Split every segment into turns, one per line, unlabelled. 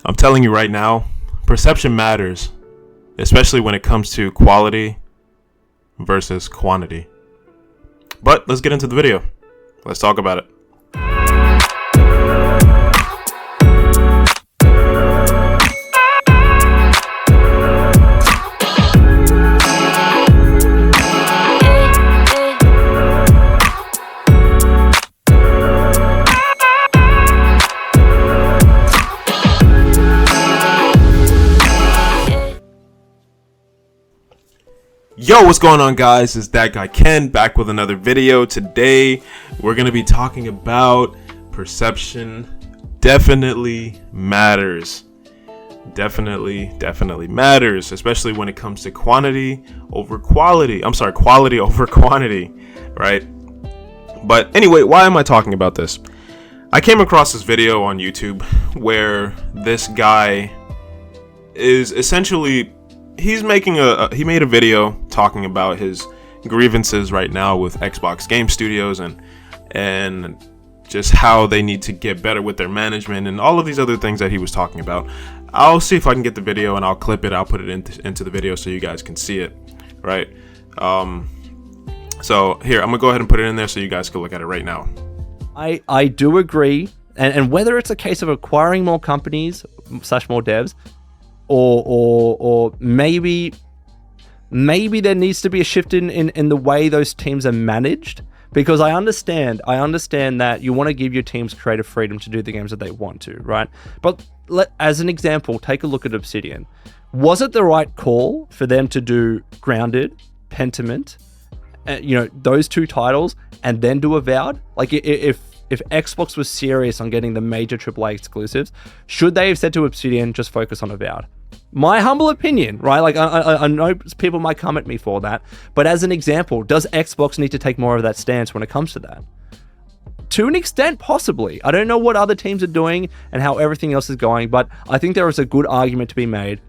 I'm telling you right now, perception matters, especially when it comes to quality versus quantity. But let's get into the video. Let's talk about it. Yo, what's going on, guys? It's that guy Ken back with another video. Today we're going to be talking about perception definitely matters. Definitely matters, especially when it comes to quality over quantity, right? But anyway, why am I talking about this? I came across this video on YouTube where this guy is essentially he made a video talking about his grievances right now with Xbox Game Studios and just how they need to get better with their management and all of these other things that he was talking about. I'll see if I can get the video and I'll clip it. I'll put it into the video so you guys can see it, right? So here, I'm gonna go ahead and put it in there so you guys can look at it right now.
I do agree, and whether it's a case of acquiring more companies / more devs, or maybe there needs to be a shift in the way those teams are managed, because I understand that you want to give your teams creative freedom to do the games that they want to, right? But as an example, take a look at Obsidian. Was it the right call for them to do Grounded, Pentiment, those two titles, and then do Avowed? Like, if Xbox was serious on getting the major AAA exclusives, should they have said to Obsidian, just focus on Avowed? My humble opinion, right? Like, I know people might come at me for that, but as an example, does Xbox need to take more of that stance when it comes to that? To an extent, possibly. I don't know what other teams are doing and how everything else is going, but I think there is a good argument to be made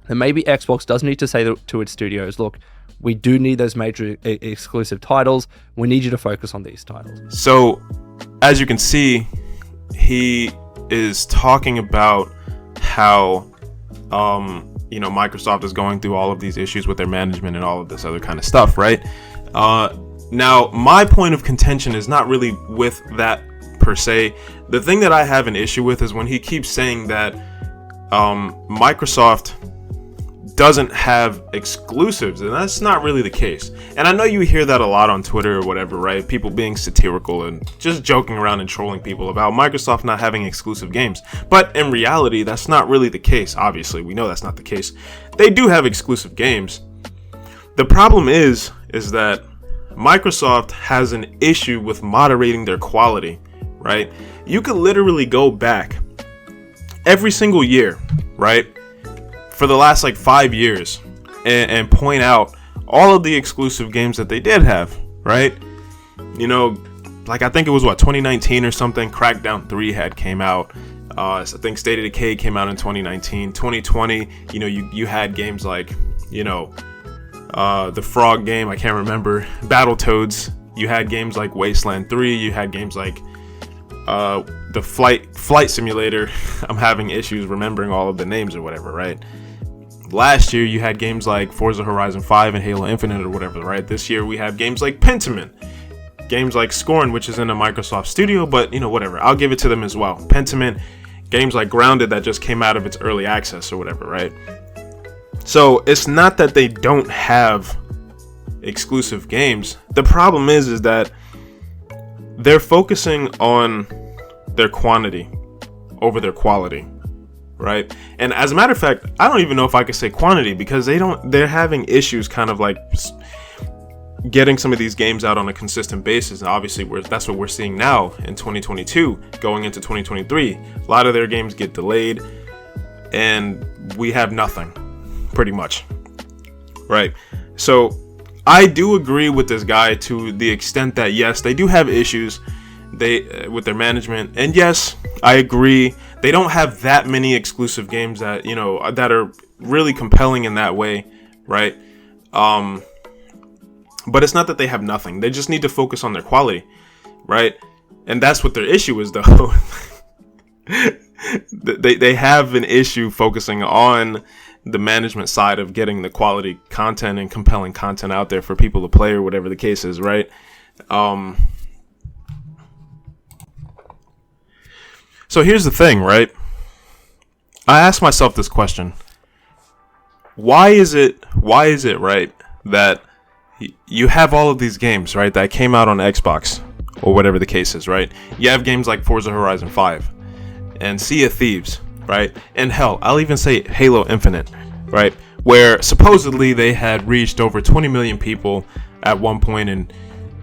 that maybe Xbox does need to say to its studios, look, we do need those major exclusive titles. We need you to focus on these titles.
So, as you can see, he is talking about how Microsoft is going through all of these issues with their management and all of this other kind of stuff, right? Now, my point of contention is not really with that per se. The thing that I have an issue with is when he keeps saying that Microsoft doesn't have exclusives, and that's not really the case. And I know you hear that a lot on Twitter or whatever, right? People being satirical and just joking around and trolling people about Microsoft not having exclusive games. But in reality, that's not really the case. Obviously, we know that's not the case. They do have exclusive games. The problem is that Microsoft has an issue with moderating their quality, right? You could literally go back every single year, right, for the last 5 years and point out all of the exclusive games that they did have, right? I think it was 2019 or something, Crackdown 3 came out. I think State of Decay came out in 2019. 2020, you had games like, the Frog game, I can't remember, Battletoads. You had games like Wasteland 3. You had games like the Flight Simulator. I'm having issues remembering all of the names or whatever, right? Last year, you had games like Forza Horizon 5 and Halo Infinite or whatever, right? This year, we have games like Pentiment. Games like Scorn, which is in a Microsoft studio, but, whatever. I'll give it to them as well. Pentiment, games like Grounded that just came out of its early access or whatever, right? So, it's not that they don't have exclusive games. The problem is that they're focusing on their quantity over their quality, right? And as a matter of fact, I don't even know if I could say quantity, because they're having issues kind of like getting some of these games out on a consistent basis. And obviously that's what we're seeing now in 2022 going into 2023. A lot of their games get delayed and we have nothing, pretty much, right? So I do agree with this guy to the extent that, yes, they do have issues with their management, and yes, I agree, they don't have that many exclusive games that that are really compelling in that way, right? But it's not that they have nothing. They just need to focus on their quality, right? And that's what their issue is, though. they have an issue focusing on the management side of getting the quality content and compelling content out there for people to play, or whatever the case is, right? So here's the thing, right? I ask myself this question. Why is it right that you have all of these games, right, that came out on Xbox or whatever the case is, right? You have games like Forza Horizon 5 and Sea of Thieves, right? And hell, I'll even say Halo Infinite, right? Where supposedly they had reached over 20 million people at one point, and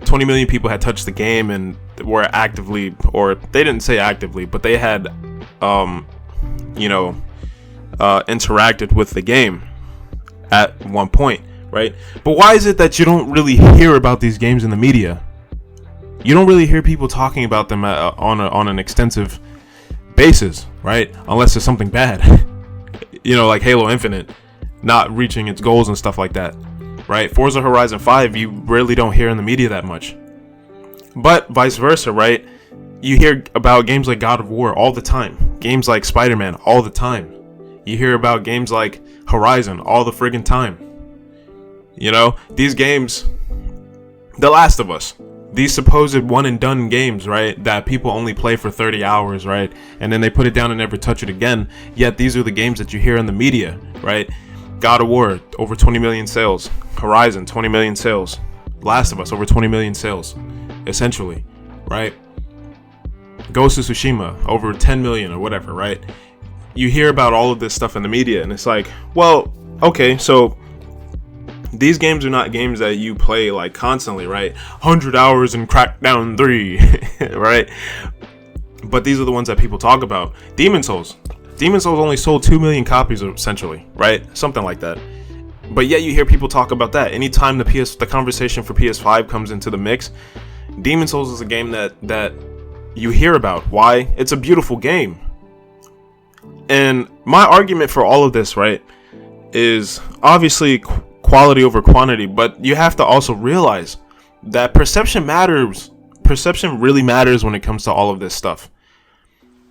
20 million people had touched the game and were actively, or they didn't say actively, but they had, interacted with the game at one point, right? But why is it that you don't really hear about these games in the media? You don't really hear people talking about them on an extensive basis, right? Unless it's something bad, like Halo Infinite not reaching its goals and stuff like that, right? Forza Horizon 5, you really don't hear in the media that much. But vice versa, right? You hear about games like God of War all the time. Games like Spider-Man all the time. You hear about games like Horizon all the friggin' time. These games, The Last of Us, these supposed one and done games, right, that people only play for 30 hours, right, and then they put it down and never touch it again. Yet these are the games that you hear in the media, right? God of War, over 20 million sales. Horizon, 20 million sales. Last of Us, over 20 million sales, essentially, right? Ghost of Tsushima, over 10 million or whatever, right? You hear about all of this stuff in the media, and it's like, well, okay, so these games are not games that you play like constantly, right? 100 hours in Crackdown 3, right? But these are the ones that people talk about. Demon's Souls only sold 2 million copies, essentially, right? Something like that. But yet you hear people talk about that. Anytime the conversation for PS5 comes into the mix, Demon's Souls is a game that you hear about. Why? It's a beautiful game. And my argument for all of this, right, is obviously quality over quantity, but you have to also realize that perception matters. Perception really matters when it comes to all of this stuff.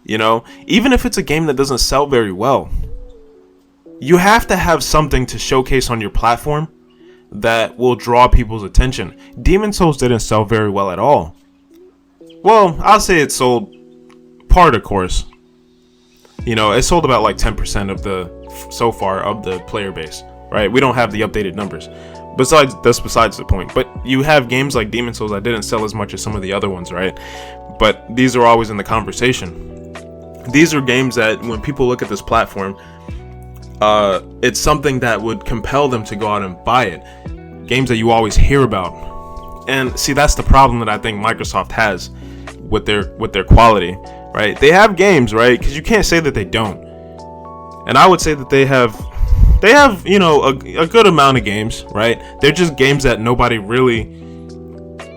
Even if it's a game that doesn't sell very well, you have to have something to showcase on your platform that will draw people's attention. Demon's Souls didn't sell very well at all. Well, I'll say it sold part, of course. It sold about like 10% of the player base, right? We don't have the updated numbers. That's besides the point. But you have games like Demon's Souls that didn't sell as much as some of the other ones, right? But these are always in the conversation. These are games that when people look at this platform, it's something that would compel them to go out and buy it. Games that you always hear about. And see, that's the problem that I think Microsoft has with their quality, right? They have games, right? Because you can't say that they don't. And I would say that they have a good amount of games, right? They're just games that nobody really,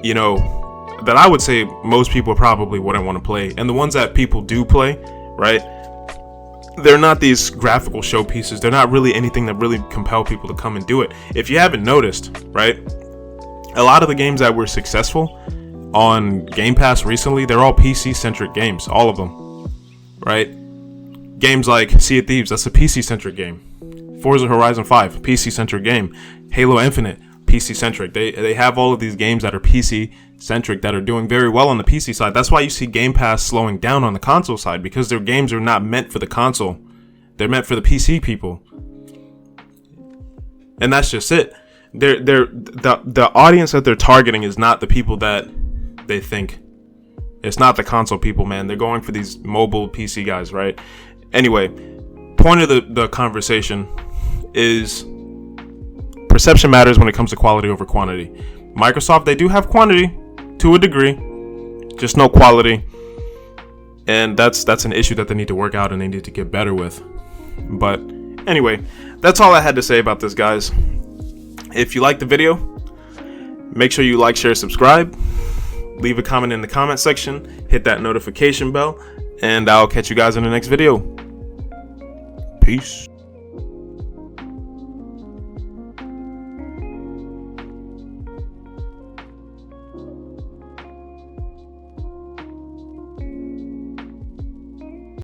that I would say most people probably wouldn't want to play. And the ones that people do play, right, they're not these graphical showpieces. They're not really anything that really compel people to come and do it. If you haven't noticed, right, a lot of the games that were successful on Game Pass recently, they're all PC-centric games, all of them, right? Games like Sea of Thieves, that's a PC-centric game. Forza Horizon 5, PC-centric game. Halo Infinite, PC-centric. They have all of these games that are PC-centric that are doing very well on the PC side. That's why you see Game Pass slowing down on the console side, because their games are not meant for the console. They're meant for the PC people. And that's just it. The audience that they're targeting is not the people that they think. It's not the console people, man. They're going for these mobile PC guys, right? Anyway, point of the conversation is perception matters when it comes to quality over quantity. Microsoft, they do have quantity to a degree, just no quality. And that's an issue that they need to work out and they need to get better with. But anyway, that's all I had to say about this, guys. If you like the video, make sure you like, share, subscribe. Leave a comment in the comment section. Hit that notification bell. And I'll catch you guys in the next video. Peace.